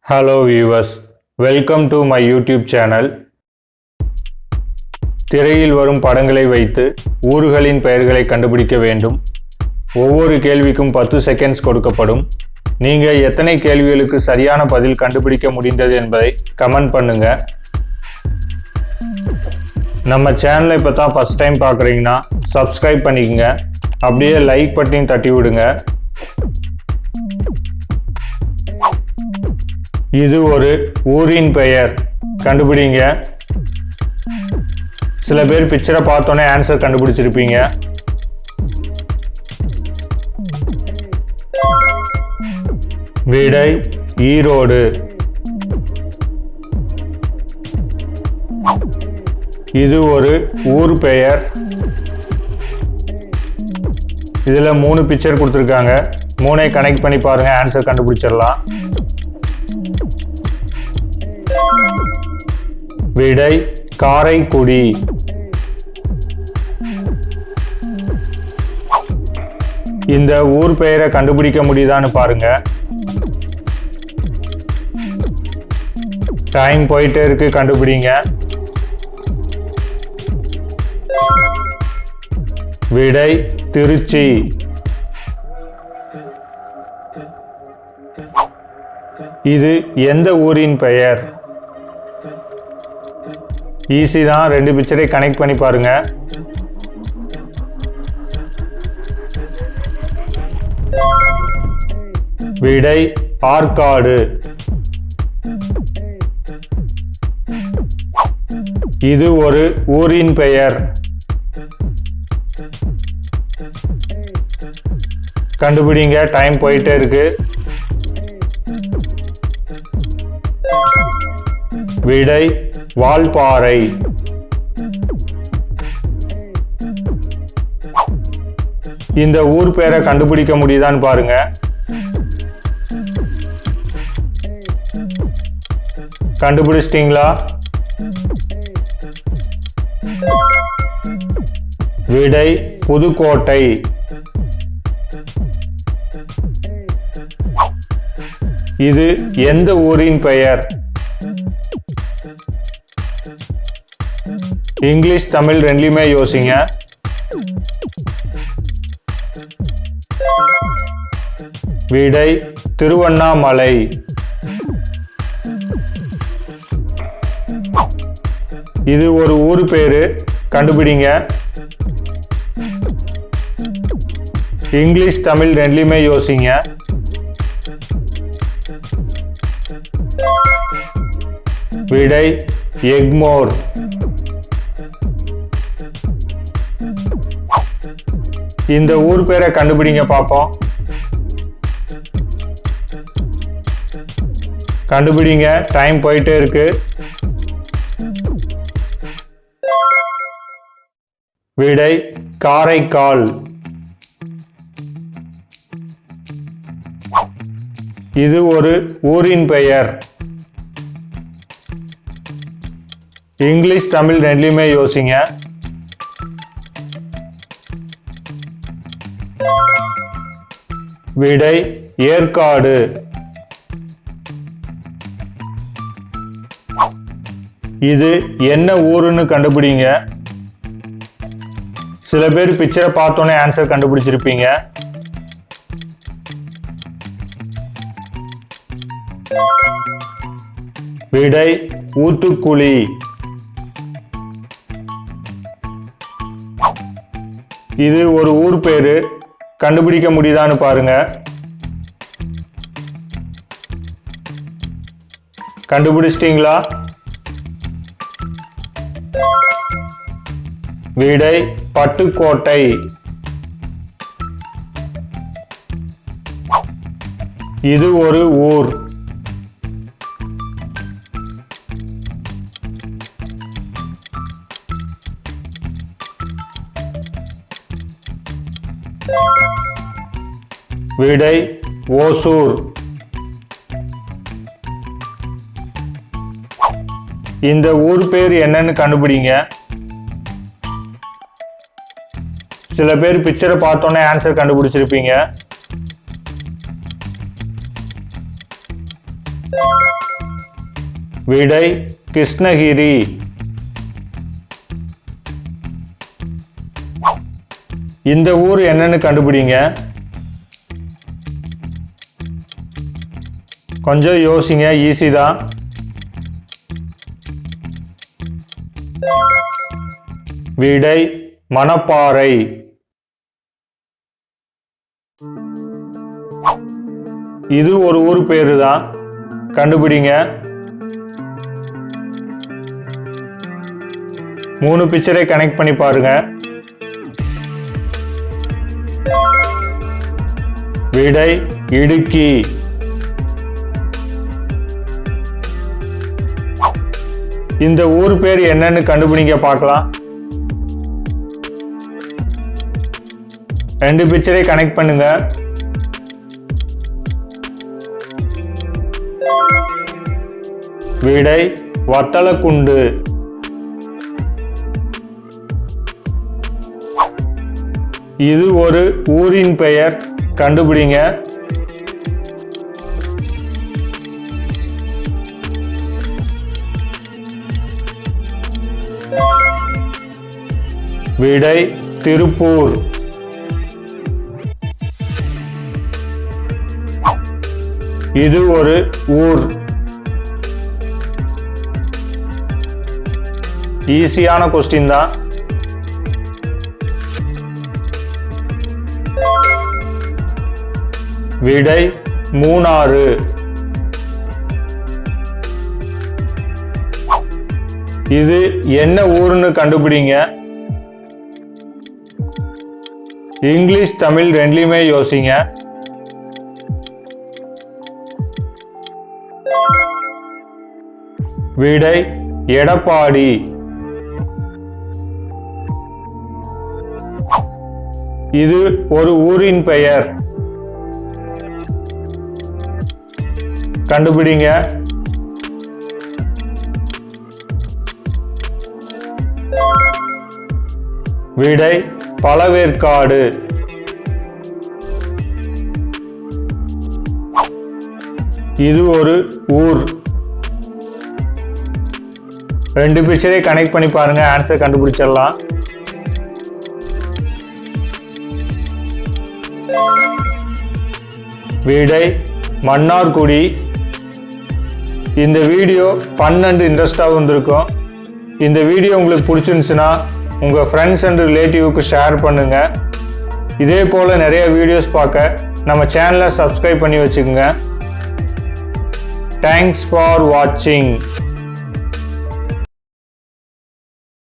Hello viewers, welcome to my YouTube channel. திரையில் வரும் படங்களை வைத்து ஊர்களின் பெயர்களை கண்டுபிடிக்க வேண்டும். ஒவ்வொரு கேள்விக்கும் 10 செகண்ட்ஸ் கொடுக்கப்படும். நீங்க எத்தனை கேள்விகளுக்கு சரியான பதில் கண்டுபிடிக்க முடிந்தது என்பதை கமெண்ட் பண்ணுங்க. நம்ம சேனலை இப்போ தான் ஃபர்ஸ்ட் டைம் பார்க்குறீங்கன்னா சப்ஸ்கிரைப் பண்ணிக்கங்க. அப்படியே லைக் பட்டனையும் தட்டி விடுங்க. இது ஒரு ஊரின் பெயர், கண்டுபிடிங்க. சில பேர் பிக்சரை பார்த்தோன்னே ஆன்சர் கண்டுபிடிச்சிருப்பீங்க. விடை ஈரோடு. இது ஒரு ஊர் பெயர். இதுல 3 பிக்சர் கொடுத்துருக்காங்க. 3ஐ கனெக்ட் பண்ணி பாருங்க, ஆன்சர் கண்டுபிடிச்சிடலாம். விடை காரைக்குடி. இந்த ஊர் பெயரை கண்டுபிடிக்க முடியுதான்னு பாருங்க. டைம் போயிட்டே இருக்கு, கண்டுபிடிங்க. விடை திருச்சி. இது எந்த ஊரின் பெயர்? ஈஸி தான், 2 பிக்சரை கனெக்ட் பண்ணி பாருங்க. விடை ஆற்காடு. இது ஒரு ஊரின் பெயர். கண்டுபிடிங்க, டைம் போயிட்டே இருக்கு. விடை வால்பாறை. இந்த ஊர் பெயரை கண்டுபிடிக்க முடியுதான்னு பாருங்க. கண்டுபிடிச்சிட்டீங்களா? விடை புதுக்கோட்டை. இது எந்த ஊரின் பெயர்? இங்கிலீஷ் தமிழ் ரெண்டுலையுமே யோசிங்க. விடை திருவண்ணாமலை. இது ஒரு ஊர் பேரு, கண்டுபிடிங்க. இங்கிலீஷ் தமிழ் ரெண்டுலையுமே யோசிங்க. விடை எக்மோர். இந்த ஊர் பேரை கண்டுபிடிங்க பாப்போம். கண்டுபிடிங்க, டைம் போயிட்டே இருக்கு. விடை காரைக்கால். இது ஒரு ஊரின் பெயர். இங்கிலீஷ் தமிழ் ரெண்டுலையுமே யோசிங்க. விடை ஏற்காடு. இது என்ன ஊருன்னு கண்டுபிடிங்க. சில பேர் பிக்சரை பார்த்தோன்னே ஆன்சர் கண்டுபிடிச்சிருப்பீங்க. விடை ஊத்துக்குளி. இது ஒரு ஊர் பேரு, கண்டுபிடிக்க முடியுதான்னு பாருங்க. கண்டுபிடிச்சிட்டீங்களா? விடை பட்டுக்கோட்டை. இது ஒரு ஊர். விடை ஓசூர். இந்த ஊர் பேர் என்னன்னு கண்டுபிடிங்க. சில பேர் பிக்சரை பார்த்தோன்னே ஆன்சர் கண்டுபிடிச்சிருப்பீங்க. விடை கிருஷ்ணகிரி. இந்த ஊர் என்னன்னு கண்டுபிடிங்க. கொஞ்சம் யோசிங்க, ஈஸி தான். விடை மணப்பாறை. இது ஒரு ஊர் பேரு தான், கண்டுபிடிங்க. 3 பிக்சரை கனெக்ட் பண்ணி பாருங்க. விடை இடுக்கி. இந்த ஊர் பேர் என்னன்னு கண்டுபிடிங்க பார்க்கலாம். 2 பிக்சரை கனெக்ட் பண்ணுங்க. விடை வத்தலக்குண்டு. இது ஒரு ஊரின் பெயர், கண்டுபிடிங்க. விடை திருப்பூர். இது ஒரு ஊர். ஈஸியான கொஸ்டின் தான். விடை மூணாறு. இது என்ன ஊர்னு கண்டுபிடிங்க. இங்கிலீஷ் தமிழ் ரெண்டுலயுமே யோசிங்க. விடை எடப்பாடி. இது ஒரு ஊரின் பெயர், கண்டுபிடிங்க. விடை பழவேற்காடு. இது ஒரு ஊர். 2 பிக்சரை கனெக்ட் பண்ணி பாருங்க, ஆன்சர் கண்டுபிடிச்சிடலாம். விடை மன்னார்குடி. இந்த வீடியோ ஃபன் அண்ட் இன்ட்ரெஸ்டாக வந்திருக்கும். இந்த வீடியோ உங்களுக்கு பிடிச்சிருந்துச்சுன்னா உங்கள் ஃப்ரெண்ட்ஸ் அண்ட் ரிலேட்டிவ்க்கு ஷேர் பண்ணுங்கள். இதே போல் நிறைய வீடியோஸ் பார்க்க நம்ம சேனலை சப்ஸ்கிரைப் பண்ணி வச்சுக்கோங்க. தேங்க்ஸ் ஃபார் வாட்சிங்.